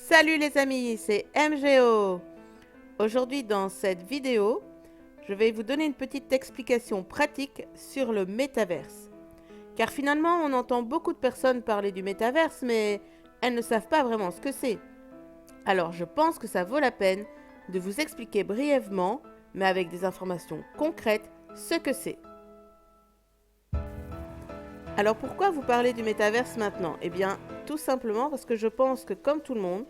Salut les amis, c'est MGO. Aujourd'hui dans cette vidéo, je vais vous donner une petite explication pratique sur le métaverse. Car finalement, on entend beaucoup de personnes parler du métaverse, mais elles ne savent pas vraiment ce que c'est. Alors je pense que ça vaut la peine de vous expliquer brièvement, mais avec des informations concrètes, ce que c'est. Alors pourquoi vous parlez du métaverse maintenant? Eh bien, tout simplement parce que je pense que comme tout le monde,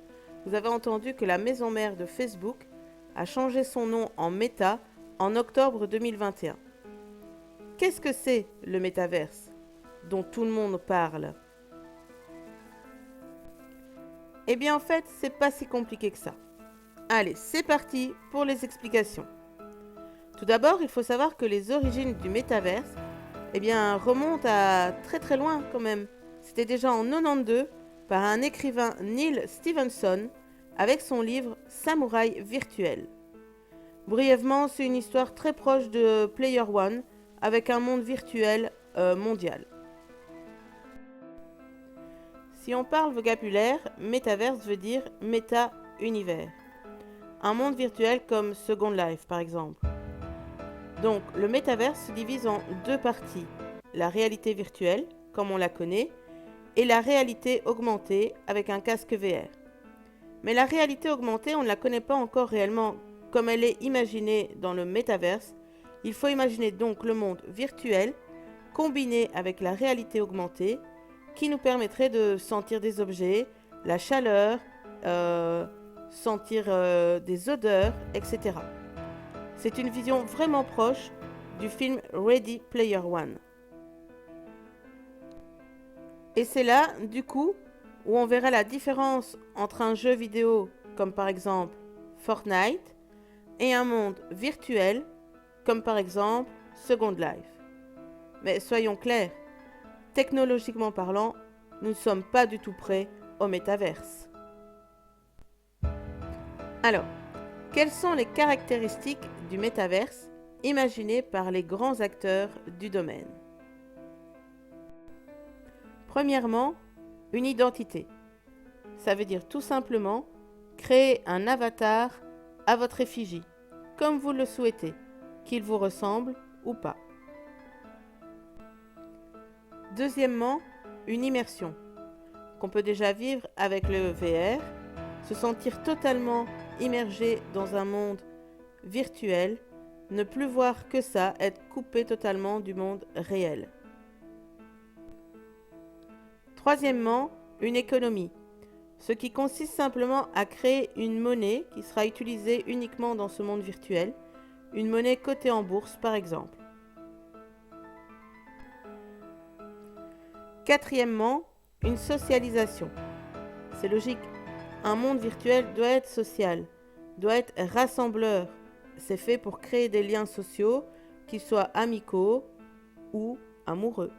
vous avez entendu que la maison mère de Facebook a changé son nom en Meta en octobre 2021. Qu'est-ce que c'est le métaverse dont tout le monde parle? Eh bien en fait, c'est pas si compliqué que ça. Allez, c'est parti pour les explications. Tout d'abord, il faut savoir que les origines du métaverse remontent à très très loin quand même. C'était déjà en 92 par un écrivain Neil Stephenson avec son livre Samouraï virtuel. Brièvement, c'est une histoire très proche de Player One avec un monde virtuel mondial. Si on parle vocabulaire, métaverse veut dire méta-univers. Un monde virtuel comme Second Life par exemple. Donc le métaverse se divise en deux parties. La réalité virtuelle, comme on la connaît, et la réalité augmentée avec un casque VR. Mais la réalité augmentée, on ne la connaît pas encore réellement comme elle est imaginée dans le métaverse. Il faut imaginer donc le monde virtuel combiné avec la réalité augmentée qui nous permettrait de sentir des objets, la chaleur, sentir des odeurs, etc. C'est une vision vraiment proche du film Ready Player One. Et c'est là, du coup, où on verra la différence entre un jeu vidéo, comme par exemple Fortnite, et un monde virtuel, comme par exemple Second Life. Mais soyons clairs, technologiquement parlant, nous ne sommes pas du tout prêts au métaverse. Alors, quelles sont les caractéristiques du métaverse imaginées par les grands acteurs du domaine? Premièrement, une identité. Ça veut dire tout simplement créer un avatar à votre effigie, comme vous le souhaitez, qu'il vous ressemble ou pas. Deuxièmement, une immersion, qu'on peut déjà vivre avec le VR, se sentir totalement immergé dans un monde virtuel, ne plus voir que ça, être coupé totalement du monde réel. Troisièmement, une économie, ce qui consiste simplement à créer une monnaie qui sera utilisée uniquement dans ce monde virtuel, une monnaie cotée en bourse par exemple. Quatrièmement, une socialisation. C'est logique, un monde virtuel doit être social, doit être rassembleur. C'est fait pour créer des liens sociaux, qu'ils soient amicaux ou amoureux.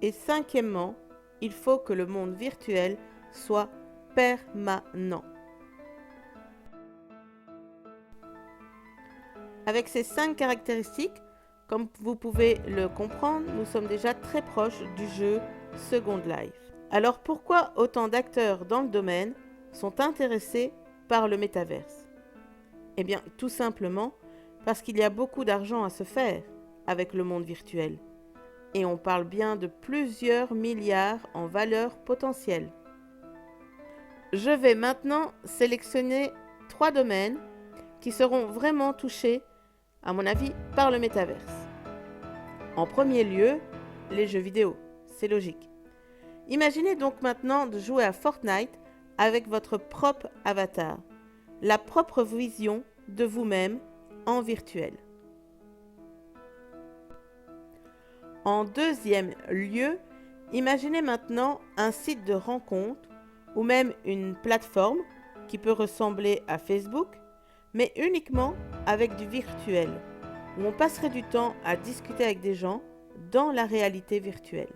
Et cinquièmement, il faut que le monde virtuel soit permanent. Avec ces 5 caractéristiques, comme vous pouvez le comprendre, nous sommes déjà très proches du jeu Second Life. Alors pourquoi autant d'acteurs dans le domaine sont intéressés par le métaverse? Eh bien, tout simplement parce qu'il y a beaucoup d'argent à se faire avec le monde virtuel. Et on parle bien de plusieurs milliards en valeur potentielle. Je vais maintenant sélectionner 3 domaines qui seront vraiment touchés, à mon avis, par le métaverse. En premier lieu, les jeux vidéo, c'est logique. Imaginez donc maintenant de jouer à Fortnite avec votre propre avatar, la propre vision de vous-même en virtuel. En deuxième lieu, imaginez maintenant un site de rencontre ou même une plateforme qui peut ressembler à Facebook, mais uniquement avec du virtuel, où on passerait du temps à discuter avec des gens dans la réalité virtuelle.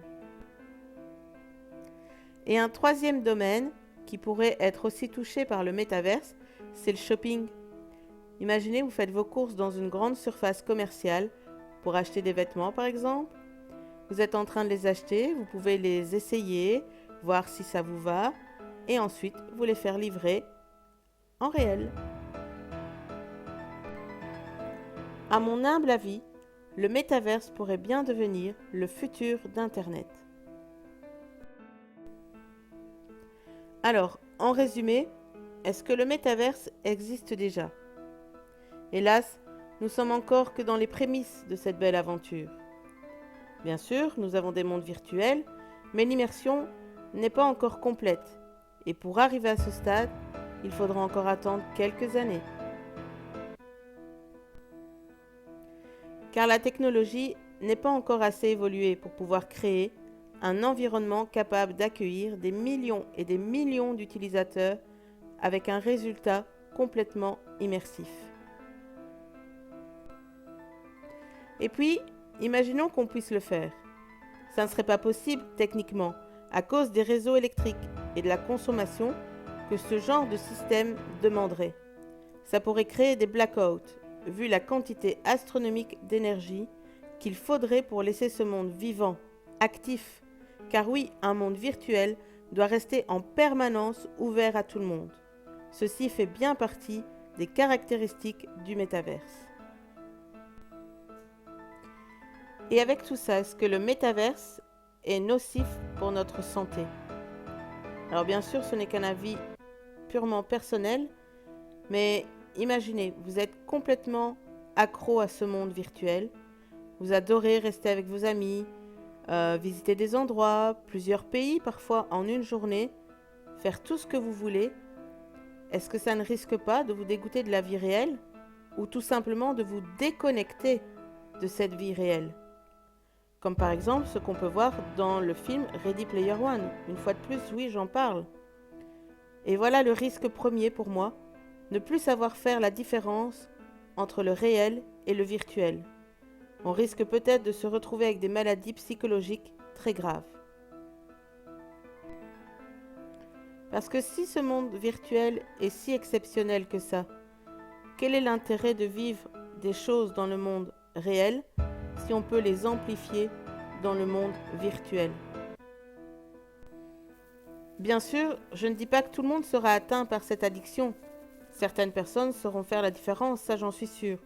Et un troisième domaine qui pourrait être aussi touché par le métaverse, c'est le shopping. Imaginez, vous faites vos courses dans une grande surface commerciale pour acheter des vêtements par exemple. Vous êtes en train de les acheter, vous pouvez les essayer, voir si ça vous va, et ensuite vous les faire livrer en réel. À mon humble avis, le métaverse pourrait bien devenir le futur d'Internet. Alors, en résumé, est-ce que le métaverse existe déjà? Hélas, nous sommes encore que dans les prémices de cette belle aventure. Bien sûr, nous avons des mondes virtuels, mais l'immersion n'est pas encore complète. Et pour arriver à ce stade, il faudra encore attendre quelques années. Car la technologie n'est pas encore assez évoluée pour pouvoir créer un environnement capable d'accueillir des millions et des millions d'utilisateurs avec un résultat complètement immersif. Et puis, imaginons qu'on puisse le faire. Ça ne serait pas possible techniquement à cause des réseaux électriques et de la consommation que ce genre de système demanderait. Ça pourrait créer des blackouts, vu la quantité astronomique d'énergie qu'il faudrait pour laisser ce monde vivant, actif. Car oui, un monde virtuel doit rester en permanence ouvert à tout le monde. Ceci fait bien partie des caractéristiques du métaverse. Et avec tout ça, est-ce que le métaverse est nocif pour notre santé? Alors bien sûr, ce n'est qu'un avis purement personnel, mais imaginez, vous êtes complètement accro à ce monde virtuel, vous adorez rester avec vos amis, visiter des endroits, plusieurs pays parfois en une journée, faire tout ce que vous voulez. Est-ce que ça ne risque pas de vous dégoûter de la vie réelle ou tout simplement de vous déconnecter de cette vie réelle? Comme par exemple ce qu'on peut voir dans le film Ready Player One. Une fois de plus, oui, j'en parle. Et voilà le risque premier pour moi, ne plus savoir faire la différence entre le réel et le virtuel. On risque peut-être de se retrouver avec des maladies psychologiques très graves. Parce que si ce monde virtuel est si exceptionnel que ça, quel est l'intérêt de vivre des choses dans le monde réel si on peut les amplifier dans le monde virtuel? Bien sûr, je ne dis pas que tout le monde sera atteint par cette addiction. Certaines personnes sauront faire la différence, ça j'en suis sûre.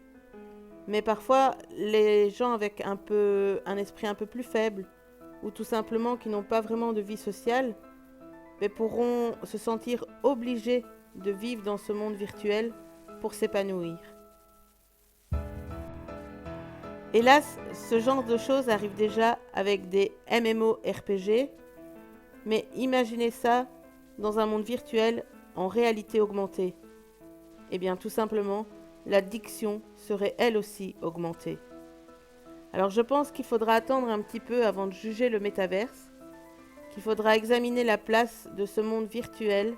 Mais parfois, les gens avec un esprit un peu plus faible, ou tout simplement qui n'ont pas vraiment de vie sociale, mais pourront se sentir obligés de vivre dans ce monde virtuel pour s'épanouir. Hélas, ce genre de choses arrive déjà avec des MMORPG, mais imaginez ça dans un monde virtuel en réalité augmentée. Eh bien, tout simplement, l'addiction serait elle aussi augmentée. Alors je pense qu'il faudra attendre un petit peu avant de juger le métaverse, qu'il faudra examiner la place de ce monde virtuel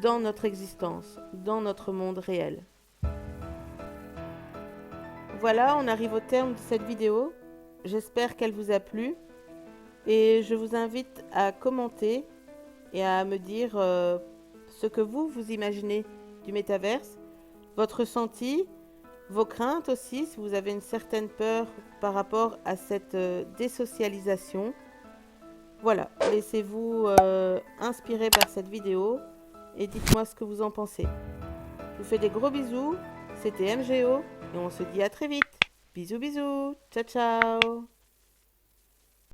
dans notre existence, dans notre monde réel. Voilà, on arrive au terme de cette vidéo. J'espère qu'elle vous a plu et je vous invite à commenter et à me dire ce que vous imaginez du métaverse, votre ressenti, vos craintes aussi, si vous avez une certaine peur par rapport à cette désocialisation. Voilà, laissez-vous inspirer par cette vidéo et dites-moi ce que vous en pensez. Je vous fais des gros bisous, c'était MGO et on se dit à très vite. Bisous bisous, ciao ciao.